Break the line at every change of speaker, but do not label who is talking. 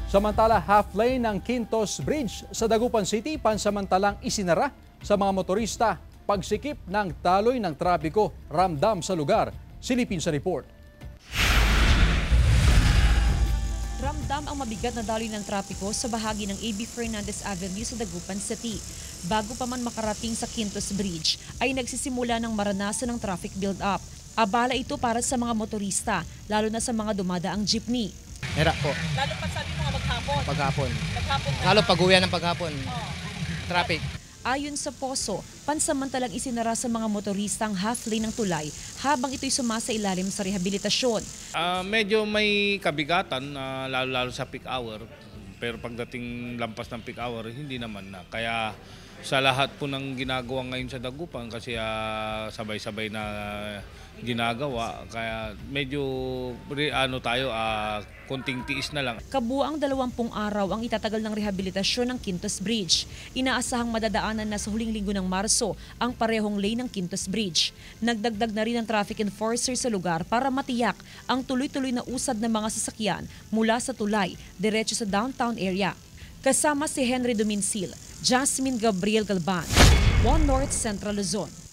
Samantala, half lane ng Quintos Bridge sa Dagupan City pansamantalang isinara sa mga motorista. Pagsikip ng taloy ng trapiko, ramdam sa lugar. Silipin sa report.
Ramdam ang mabigat na daloy ng trapiko sa bahagi ng A.B. Fernandez Avenue sa Dagupan City. Bago pa man makarating sa Quintos Bridge, ay nagsisimula ng maranasan ng traffic build-up. Abala ito para sa mga motorista, lalo na sa mga dumadaang jeepney.
Hirap po.
Lalo pa sabi mo nga maghapon.
Paghapon.
Maghapon na.
Lalo pag-uwian ng paghapon. Traffic.
Ayon sa POSO, pansamantalang isinara sa mga motorista ang half lane ng tulay habang ito'y sumasailalim sa rehabilitasyon.
Medyo may kabigatan, lalo-lalo sa peak hour. Pero pagdating lampas ng peak hour, hindi naman na. Kaya sa lahat po ng ginagawa ngayon sa Dagupan, kasi sabay-sabay na ginagawa, kaya medyo konting tiis na lang.
Kabuang 20 araw ang itatagal ng rehabilitasyon ng Quintos Bridge. Inaasahang madadaanan na sa huling linggo ng Marso ang parehong lane ng Quintos Bridge. Nagdagdag na rin ang traffic enforcer sa lugar para matiyak ang tuloy-tuloy na usad ng mga sasakyan mula sa tulay diretso sa downtown area. Kasama si Henry Domincil, Jasmine Gabriel Galban, One North Central Luzon.